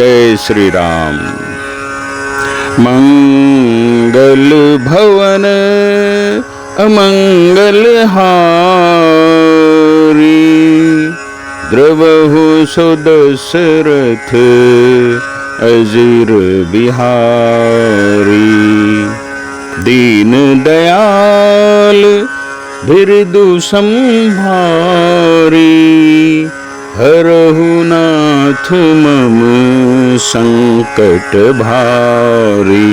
जय श्री राम। मंगल भवन अमंगल हारी, द्रवहु सो दशरथ अजीर बिहारी। दीन दयाल बिरदु संभारी, हरहु नाथ मम संकट भारी।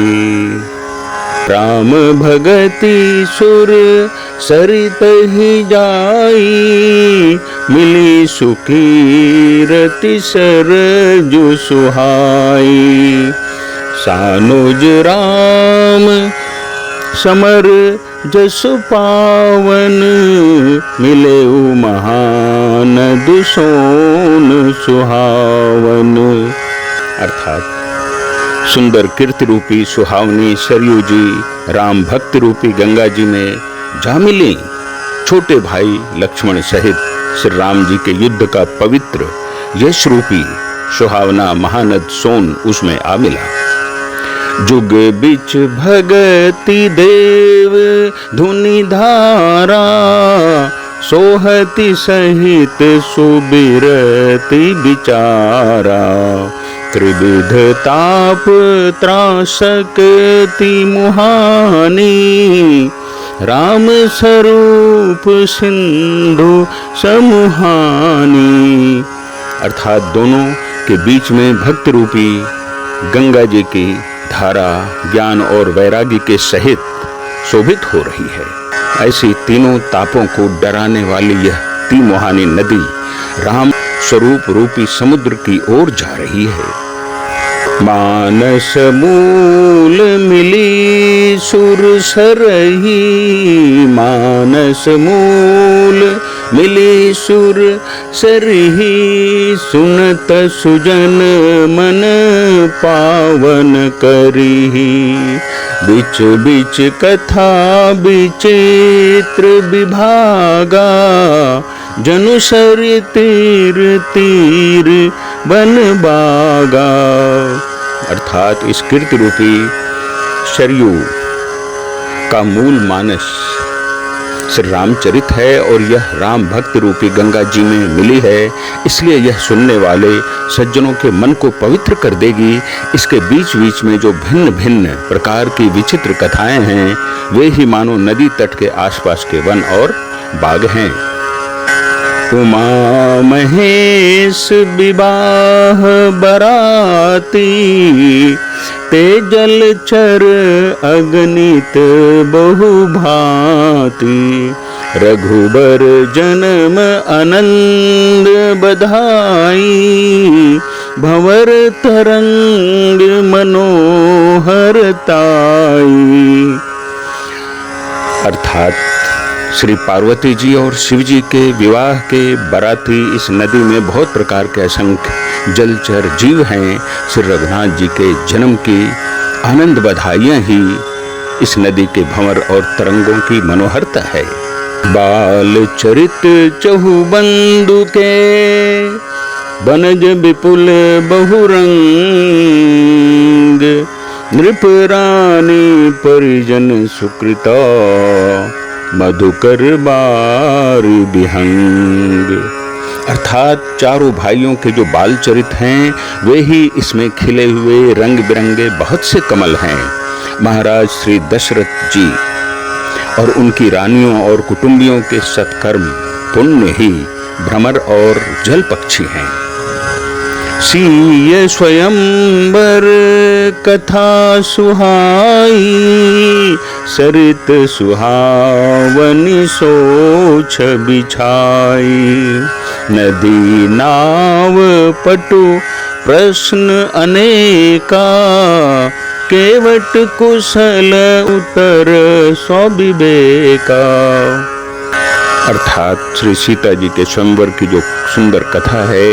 राम भगति सुर सरित ही जाई, मिली सुखी रति सरजु सुहाई। सानुज राम समर जस पावन, मिले महानद सोन सुहावन। अर्थात सुंदर कीर्ति रूपी सुहावनी सरयू जी राम भक्त रूपी गंगा जी में जा मिली। छोटे भाई लक्ष्मण सहित श्री राम जी के युद्ध का पवित्र यश रूपी सुहावना महानद सोन उसमें आ मिला। जुग बिच भगति देव धुनि धारा, सोहति सहित सुबिरति विचारा। त्रिविध ताप त्रासकति मुहानी, राम स्वरूप सिंधु समुहानी। अर्थात दोनों के बीच में भक्ति रूपी गंगा जी की धारा ज्ञान और वैराग्य के सहित शोभित हो रही है। ऐसी तीनों तापों को डराने वाली यह तिमुहानी नदी राम स्वरूप रूपी समुद्र की ओर जा रही है। मानस मूल मिली सुर सरही, मानस मूल मिली सुर सरही। सुनत सुजन मन पावन करिही, बिच बिच कथा विचित्र विभागा। जनु सर तीर तीर बन बागा। अर्थात इस कीर्ति रूपी सरयू का मूल मानस श्री रामचरित है और यह राम भक्त रूपी गंगा जी में मिली है, इसलिए यह सुनने वाले सज्जनों के मन को पवित्र कर देगी। इसके बीच बीच में जो भिन्न भिन्न प्रकार की विचित्र कथाएं हैं, वे ही मानो नदी तट के आसपास के वन और बाग हैं। उमा महेश विवाह बराती, ते जलचर अगणित बहु भांति। रघुबर जन्म आनंद बधाई, भंवर तरंग मनोहर ताई। अर्थात श्री पार्वती जी और शिव जी के विवाह के बाराती इस नदी में बहुत प्रकार के असंख्य जलचर जीव हैं। श्री रघुनाथ जी के जन्म की आनंद बधाइयां ही इस नदी के भंवर और तरंगों की मनोहरता है। बाल चरित चहुबंदु के, बनज विपुल बहुरंग। नृप रानी परिजन सुकृता, मधुकर बार विहंग। अर्थात चारों भाइयों के जो बाल चरित हैं, वे ही इसमें खिले हुए रंग बिरंगे बहुत से कमल हैं। महाराज श्री दशरथ जी और उनकी रानियों और कुटुंबियों के सत्कर्म पुण्य ही भ्रमर और जल पक्षी हैं। सीय स्वयंवर कथा सुहाई, सरित सुहावनी सोछ बिछाई। नदी नाव पटु प्रश्न अनेका, केवट कुशल उत्तर सौ विवेका। अर्थात श्री सीता जी के स्वयंवर की जो सुंदर कथा है,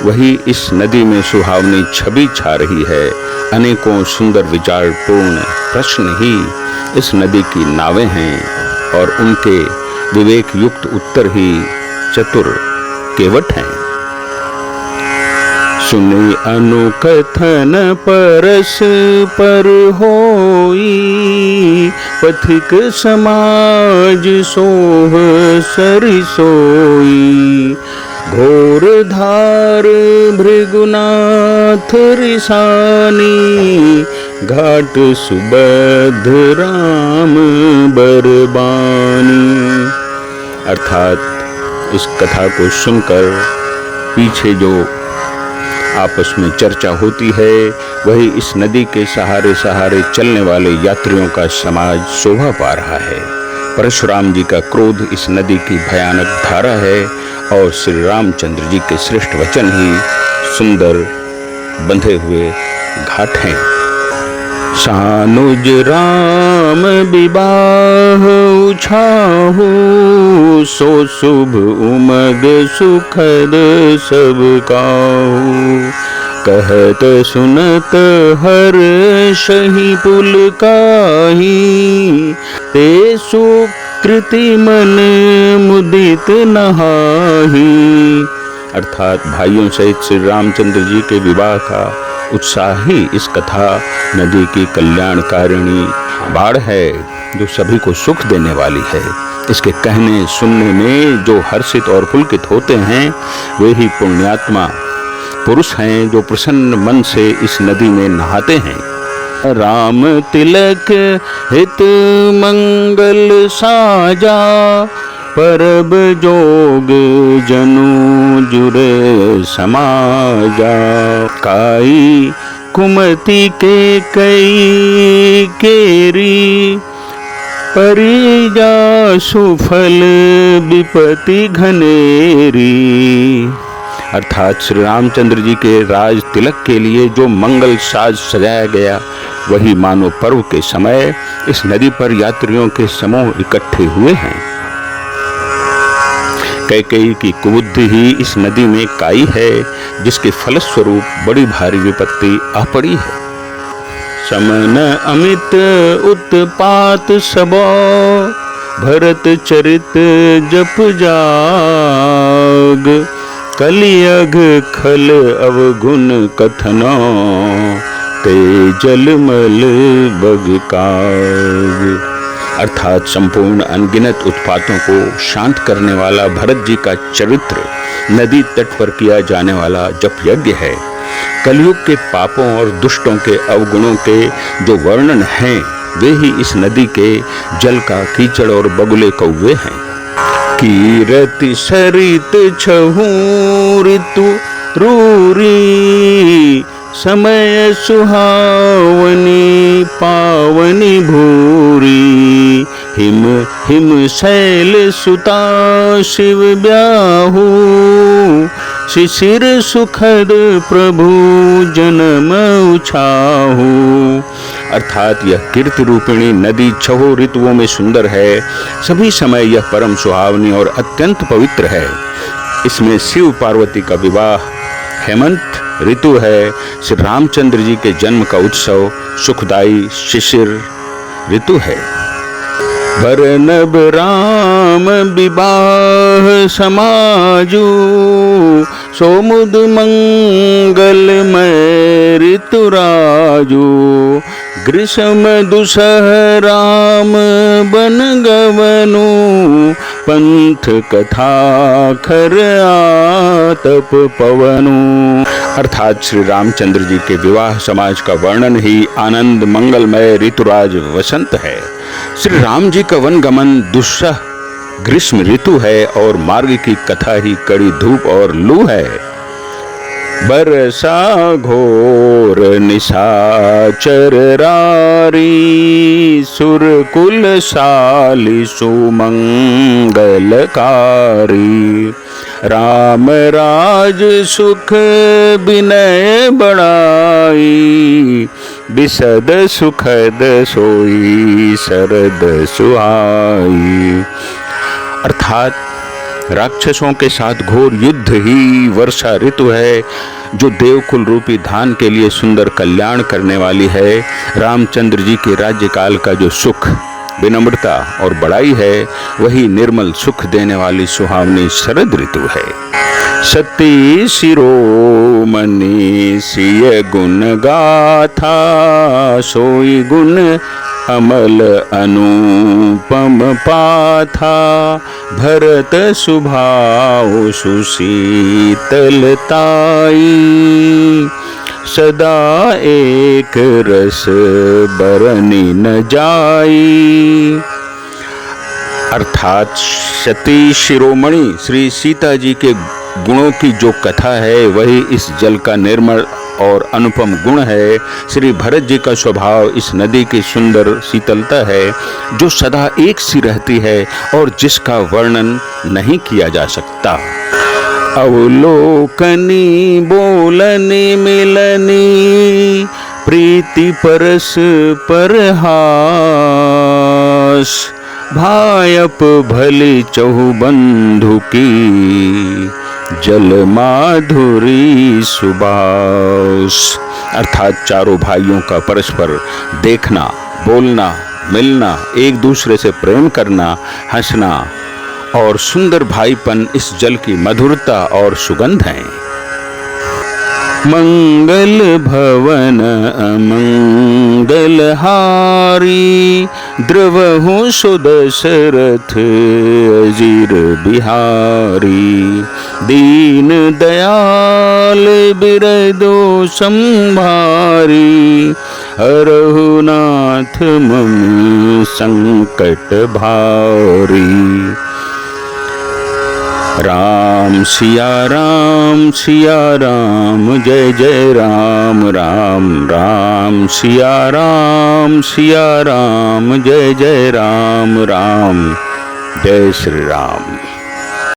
वही इस नदी में सुहावनी छवि छा रही है। अनेकों सुंदर विचारपूर्ण प्रश्न ही इस नदी की नावें हैं और उनके विवेक युक्त उत्तर ही चतुर केवट हैं। सुनि अनुकथन परस पर होई, पथिक समाज सोह सरिसोई। घोर धार भृगुनाथ रिसानी, घाट सुबध राम बरबानी। अर्थात इस कथा को सुनकर पीछे जो आपस में चर्चा होती है, वही इस नदी के सहारे सहारे चलने वाले यात्रियों का समाज शोभा पा रहा है। परशुराम जी का क्रोध इस नदी की भयानक धारा है और श्री रामचंद्र जी के श्रेष्ठ वचन ही सुंदर बंधे हुए घाट हैं। सानुज राम विवाह उछाहु, सो शुभ उमग सुखद सब काहू। कहत सुनत हर सही पुलकाही, ते सुकृति मन मुदित नहाही। अर्थात भाइयों सहित श्री रामचंद्र जी के विवाह का उत्साह ही इस कथा नदी की कल्याणकारिणी बाढ़ है, जो सभी को सुख देने वाली है। इसके कहने सुनने में जो हर्षित और पुलकित होते हैं, वे ही पुण्यात्मा पुरुष हैं जो प्रसन्न मन से इस नदी में नहाते हैं। राम तिलक हित मंगल साजा, परब जोग जनु जुरे समाजा। काई कुमति के कई केरी, परिजा सुफल विपति घनेरी। अर्थात श्री रामचंद्र जी के राज तिलक के लिए जो मंगल साज सजाया गया, वही मानो पर्व के समय इस नदी पर यात्रियों के समूह इकट्ठे हुए हैं। कैकेयी की कुबुद्धि ही इस नदी में काई है, जिसके फलस्वरूप बड़ी भारी विपत्ति आ पड़ी है। समन अमित उत्पात सबो, भरत चरित जप जाग। कलियघ खल अवगुण कथनो, ते जलमल बगकाग। अर्थात संपूर्ण अनगिनत उत्पातों को शांत करने वाला भरत जी का चरित्र नदी तट पर किया जाने वाला जप यज्ञ है। कलयुग के पापों और दुष्टों के अवगुणों के जो वर्णन हैं, वे ही इस नदी के जल का कीचड़ और बगुले कौवे हैं। कीरति सरित छहू ऋतु रूरी, समय सुहावनी पावनी भूरी। हिम हिम शैल सुता शिव ब्याहू, शिशिर सुखद प्रभु जन्म उछाहू। अर्थात यह कीर्ति रूपिणी नदी छहों ऋतुओं में सुंदर है। सभी समय यह परम सुहावनी और अत्यंत पवित्र है। इसमें शिव पार्वती का विवाह हेमंत ऋतु है। श्री रामचंद्र जी के जन्म का उत्सव सुखदायी शिशिर ऋतु है। बरनब राम विवाह समाजू, सोमुद मंगलमय ऋतुराजू। ग्रीष्म दुसह राम बन गवनु, पंथ कथा खर आतप पवनु। अर्थात श्री रामचंद्र जी के विवाह समाज का वर्णन ही आनंद मंगलमय ऋतुराज वसंत है। श्री राम जी का वनगमन दुस्सह ग्रीष्म ऋतु है और मार्ग की कथा ही कड़ी धूप और लू है। बरसा घोर निशाचर रारी, सुरकुल साली सुमंगलकारी। राम राज सुख विनय बड़ाई, विशद सुखद सोई शरद सुहाई। अर्थात राक्षसों के साथ घोर युद्ध ही वर्षा ऋतु है, जो देवकुल रूपी धान के लिए सुंदर कल्याण करने वाली है। रामचंद्र जी के राज्यकाल का जो सुख विनम्रता और बड़ाई है, वही निर्मल सुख देने वाली सुहावनी शरद ऋतु है। सती शिरोमणि सिय गुण गाथा, सोई गुण अमल अनुपम पाथा, भरत सुभाव सुशीतलताई, सदा एक रस बरनी न जाई। अर्थात सती शिरोमणि श्री सीता जी के गुणों की जो कथा है वही इस जल का निर्मल और अनुपम गुण है। श्री भरत जी का स्वभाव इस नदी की सुंदर शीतलता है जो सदा एक सी रहती है और जिसका वर्णन नहीं किया जा सकता। अवलोकनी बोलनी मिलनी, प्रीति परस परहास, भायप भली चहु बंधु की, जल माधुरी सुबास। अर्थात चारों भाइयों का परस्पर देखना, बोलना, मिलना, एक दूसरे से प्रेम करना, हंसना और सुंदर भाईपन इस जल की मधुरता और सुगंध है। मंगल भवन अमंगल हारी, द्रवहु सुदशरथ अजीर बिहारी, दीन दयाल बिरदो संभारी, हरहु नाथ मम संकट भारी। राम सिया राम जय जय राम राम, राम सिया राम जय जय राम राम, जय श्री राम।